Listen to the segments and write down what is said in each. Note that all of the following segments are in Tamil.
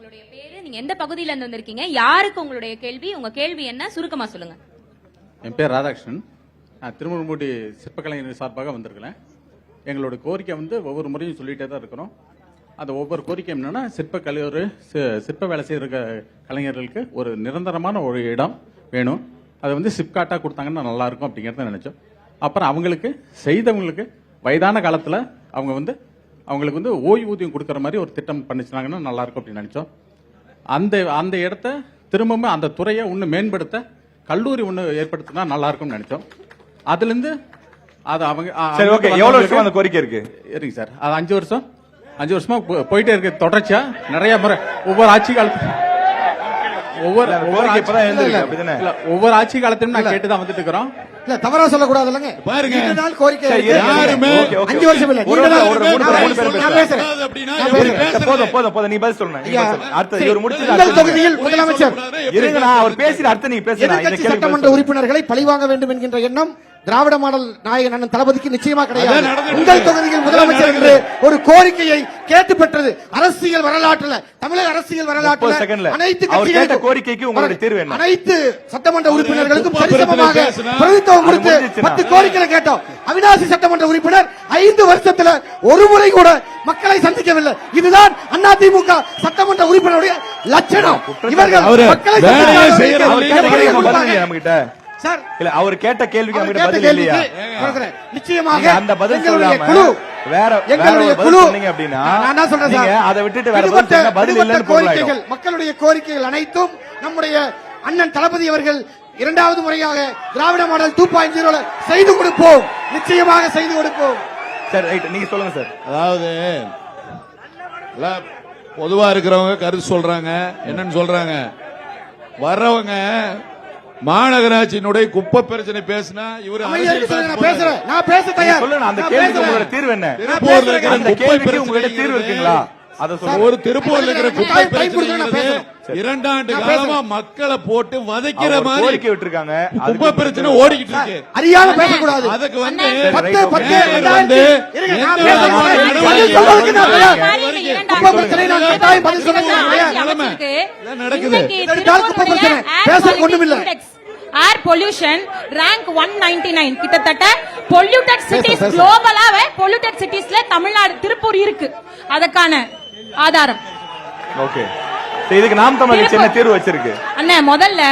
உங்களுடைய பேரு, நீங்க எந்த பகுதியில இருந்து வந்திருக்கீங்க, யாருக்கு உங்களுடைய கேள்வி, உங்க கேள்வி என்ன, சுருக்கமா சொல்லுங்க. என் பேர் ராதாகிருஷ்ணன். நான் திருமுருகம்பூடி சிற்பக்கலைஞர் சார்பாக வந்திருக்கிறேன். எங்களோட கோரிக்கை ஒவ்வொரு முறையும் சொல்லிட்டே தான் இருக்கிறோம். அந்த ஒவ்வொரு கோரிக்கை என்னன்னா, சிற்ப வேலை செய்கிற கலைஞர்களுக்கு ஒரு நிரந்தரமான ஒரு இடம் வேணும். அதை சிப்காட்டா கொடுத்தாங்கன்னா நல்லா இருக்கும் அப்படிங்கறத நினைச்சோம். அப்புறம் அவங்களுக்கு செய்தவங்களுக்கு வயதான காலத்துல அவங்களுக்கு ஓய்வூதியம் கொடுக்கற மாதிரி ஒரு திட்டம் பண்ணிச்சாங்கன்னா நல்லா இருக்கும் அப்படின்னு நினைச்சோம். அந்த இடத்த திரும்பவும் அந்த துறையை இன்னும் மேம்படுத்த கல்லூரி ஏற்படுத்தினா நல்லா இருக்கும்னு நினைச்சோம். அதுல இருந்து அது அவங்க சரி, ஓகே. எவ்வளவு வருஷமா அந்த கோரிக்கை இருக்கு? சரிங்க சார், அது 5 வருஷமா போயிட்டே இருக்கு. தொடர்ச்சியா நிறைய முறை ஒவ்வொரு ஆட்சி காலத்துல ஒவ்வொரு ஆட்சி காலத்திலும் நான் கேட்டுதான் வந்துட்டு இருக்கிறோம். இல்ல தவறா சொல்லக்கூடாது இல்லங்க. பாருங்க, நீண்ட நாள் கோரிக்கை யாருமே 5 வருஷம் இல்ல. போதும் நீ பதில் சொல்லணும். அடுத்து இவர் முடிச்சு உங்கள் தொகுதியில் முதலமைச்சர் இருங்கண்ணா, அவர் பேசிற அடுத்து நீங்க பேசுங்க. சட்டமன்ற உறுப்பினர்களை பழிவாங்க வேண்டும் என்கின்ற எண்ணம் திராவிட மாடல் நாயகன் அண்ணன் தளபதிக்கு நிச்சயமா கிடையாது. உங்கள் தொகுதியில் முதலமைச்சர் என்று ஒரு கோரிக்கையை கேட்டு பெற்றது அரசியல் வரலாற்றுல, தமிழக அரசியல் வரலாற்றுல அனைத்து கட்சிகளுக்கும் கோரிக்கைக்கு உங்களுடைய தீர்வு என்ன? அனைத்து சட்டமன்ற உறுப்பினர்களுக்கும் சரிசமமாக பிரதித்துவம் கொடுத்து 10 கோரிக்கைகளை கேட்டோம். அவிநாசி சட்டமன்ற உறுப்பினர் 5 வருஷத்துல ஒரு முறை கூட மக்களை சந்திக்கவில்லை. இதுதான் அதிமுக சட்டமன்ற உறுப்பினருடைய லட்சணம். இவர்கள் மக்களை சார் இல்ல அவர் கேட்ட கேள்விக்கு நம்ம பதில் இல்லையா? நிச்சயமாக அந்த பதில் சொல்லாம வேற குழு சொன்னீங்க அப்படினா நான் சொல்றேன் சார், அதை விட்டுட்டு வேற பதில் இல்லன்னு கோரிக்கைகள், மக்களுடைய கோரிக்கைகள் அனைத்தும் நம்முடைய அண்ணன் தளபதி அவர்கள் இரண்டாவது முறையாக திராவிட மாடல் 2.0 செய்து கொடுப்போம், நிச்சயமாக செய்து கொடுப்போம். சரி ரைட், நீங்க சொல்லுங்க சார். அதாவது பொதுவா இருக்கிறவங்க கருத்து சொல்றாங்க. என்னன்னு சொல்றாங்க, வர்றவங்க மாநகராட்சியினுடைய குப்பை பிரச்சனை பேசினா இவரு பேசுறேன், நான் பேச தயார். சொல்லுங்க, அந்த கேள்விக்கு உங்களோட தீர்வு என்ன? திருப்பூர்ல இருக்கிற அந்த கேள்விக்கு உங்களுடைய தீர்வு இருக்குங்களா? அத சொல்லுங்க. ஒரு திருப்பூர்ல இருக்கிற குப்பை பிரச்சனை 2 ஆண்டு காலமா மக்களை போட்டு வதைக்கிற மாதிரி கோரிக்கை விட்டுருக்காங்க. குப்பை பிரச்சனை ஓடிக்கிட்டு இருக்கு. அறியாம பேசக்கூடாது. அதுக்கு ஏர் பொல்யூஷன் ரேங்க் 199, கிட்டத்தட்ட பொல்யூட்டட் சிட்டிஸ் குளோபலாவே பொல்யூட்டட் சிட்டிஸ்ல தமிழ்நாடு திருப்பூர் இருக்கு. அதற்கான ஆதாரம். ஓகே, இதுக்கு நாம் தமிழர் என்ன தீர்வு வச்சிருக்கு? அண்ணா, முதல்ல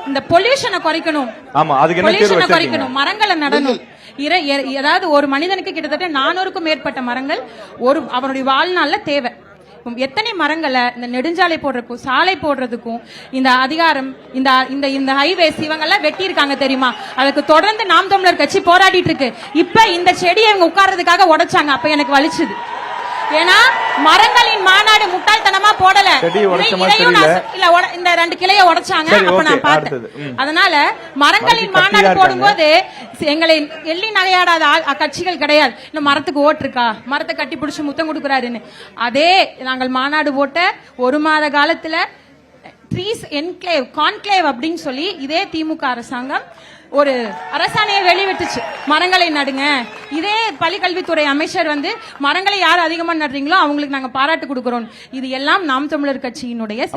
இந்த பொல்யூஷனை குறைக்கணும். ஆமா, அதுக்கு என்ன தீர்வு வச்சிருக்கீங்க? மரங்களை நடணும். அதாவது ஒரு மனிதனுக்கு கிட்டத்தட்ட 400க்கும் மேற்பட்ட மரங்கள் அவனுடைய வாழ்நாள்ல தேவை. எத்தனை மரங்களை இந்த நெடுஞ்சாலை போடுறதுக்கும் சாலை போடுறதுக்கும் இந்த அதிகாரம் இந்த ஹைவேஸ் இவங்க எல்லாம் வெட்டி இருக்காங்க தெரியுமா? அதுக்கு தொடர்ந்து நாம் தமிழர் கட்சி போராடிட்டு இருக்கு. இப்ப இந்த செடியை இவங்க உட்கார்றதுக்காக உடைச்சாங்க. அப்ப எனக்கு வலிச்சுது. ஏன்னா மரங்களின் மாநாடு முட்டாள்தனமா போடல, இந்த 2 கிளைய உடைச்சாங்க. அப்ப நான் பார்த்தேன். அதனால மரங்களின் மாநாடு போடும்போது எங்களை எள்ளி நகையாடாத கட்சிகள் கிடையாது. இந்த மரத்துக்கு ஓட்டு இருக்கா, மரத்தை கட்டி பிடிச்சு முத்தம் கொடுக்குறாருன்னு. அதே நாங்கள் மாநாடு போட்ட 1 மாத காலத்துல ட்ரீஸ் என்க்ளேவ் கான்க்ளேவ் அப்படின்னு சொல்லி இதே திமுக அரசாங்கம் ஒரு அரசாணையை வெளிவிட்டுச்சு, மரங்களை நடுங்க. இதே பள்ளிக்கல்வித்துறை அமைச்சர் மரங்களை யார் அதிகமா நடுறீங்களோ அவங்களுக்கு நாங்க பாராட்டு கொடுக்கிறோம். இது எல்லாம் நாம் தமிழர் கட்சியினுடைய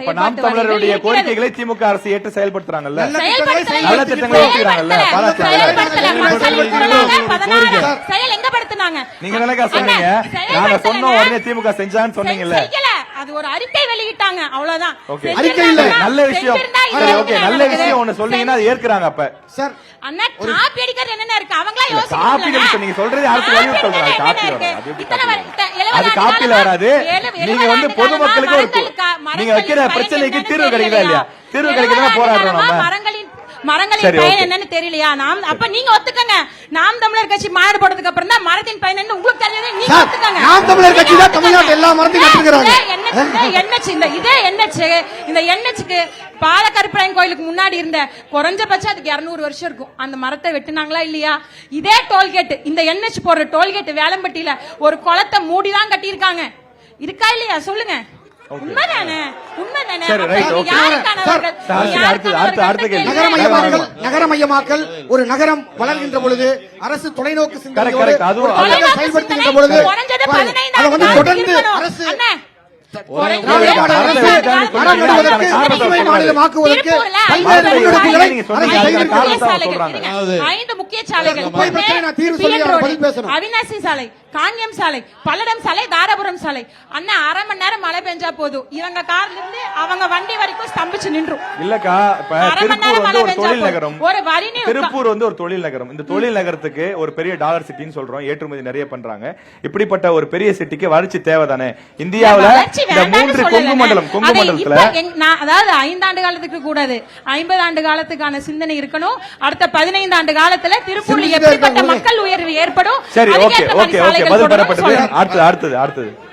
கோரிக்கைகளை திமுக அரசு ஏற்று செயல்படுத்துறாங்கல்ல. செயல் எங்க படுத்துனாங்க? நீங்க நினைக்க சொன்னீங்க, நாங்க சொன்ன உடனே திமுக செஞ்சான்னு சொன்னீங்கல்ல. அது ஒரு அறிக்கை வெளியிட்டாங்க, அவ்வளவுதான். அறிக்கை இல்ல, நல்ல விஷயம். ஓகே, நல்ல விஷயம் ஒன்னு சொல்றீங்கன்னா அது ஏற்கறாங்க. அப்ப சார் அண்ணா, காப்பி அடிக்கிறது என்னென்ன இருக்கு அவங்களா யோசிக்கணும். காப்பி அடிக்க நீங்க சொல்றது யாருக்கு வழி சொல்றாங்க? காப்பி வராது, அது காப்பில வராது. நீங்க பொதுமக்களுக்கு நீங்க வைக்கிற பிரச்சனைக்கு தீர்வு கிடைக்குதா இல்லையா? தீர்வு கிடைக்குதா போராடுறோம் நம்ம. மரங்களின் பயன் என்னன்னு தெரியலையா? அப்ப நீங்க ஒத்துக்கங்க. நாம் தமிழர் கட்சி மாநாடு போட்டதுக்கு அப்புறம் தான் மரத்தின் பயன் என்ன உங்களுக்கு தெரிஞ்சது. நீங்க ஒத்துக்கங்க. நாம் தமிழர் கட்சி தான் தமிழ்நாட்டுல எல்லா மரத்தையும் நட்டுறாங்க. இந்த என்எச்சுக்கு பாலக்கருப்பராயன் கோயிலுக்கு முன்னாடி இருந்த குறைஞ்சபட்சம் அதுக்கு 200 வருஷம் இருக்கும். அந்த மரத்தை வெட்டினாங்களா இல்லையா? இதே டோல்கேட், இந்த என்எச் போடுற டோல்கேட் வேலம்பட்டியில ஒரு குளத்தை மூடிதான் கட்டியிருக்காங்க. இருக்கா இல்லையா சொல்லுங்க. நகரமயமாக்கல் ஒரு நகரம் வளர்கின்ற பொழுது அரசு தொலைநோக்கு சிந்தனையோடு செயல்படுத்துகின்ற பொழுது தொடர்ந்து அரசு திராவிட மாடல் அரசு மரம் நடுவதற்கு பசுமை மாநிலம் ஆக்குவதற்கு பல்வேறு முன்னெடுப்புகளை அரசு செய்திருக்கிறது. 5 முக்கிய சாலைகள், குப்பை பிரச்சனை நான் தீர்வு சொல்லி அவர் பதில் பேசணும். அவினாசி சாலை, காங்கேயம் சாலை, பல்லடம் சாலை, தாராபுரம் சாலை. அண்ணா அரை மணி நேரம் மழை பெஞ்சா போதும், இவங்க கார்ல இருந்து அவங்க வண்டி வரைக்கும் ஸ்தம்பிச்சு நின்றும். இல்லக்கா, இப்ப திருப்பூர் வந்து ஒரு தொழில் நகரம், திருப்பூர் வந்து ஒரு தொழில் நகரம். இந்த தொழில் நகரத்துக்கு ஒரு பெரிய டாலர் சிட்டின்னு சொல்றோம், ஏற்றுமதி நிறைய பண்றாங்க. இப்படிப்பட்ட ஒரு பெரிய சிட்டிக்கு வளர்ச்சி தேவைதானே? இந்தியாவுல இந்த 3 கொங்கு மண்டலத்துல அதாவது 5 ஆண்டு காலத்துக்கு கூடாது, 50 ஆண்டு காலத்துக்கான சிந்தனை இருக்கணும். அடுத்த 15 ஆண்டு காலத்துல திருப்பூர்ல எப்படிப்பட்ட மக்கள் உயர்வு ஏற்படும். சரி, ஓகே ஓகே ஓகே, பதில் பெறப்பட்டது. அடுத்தது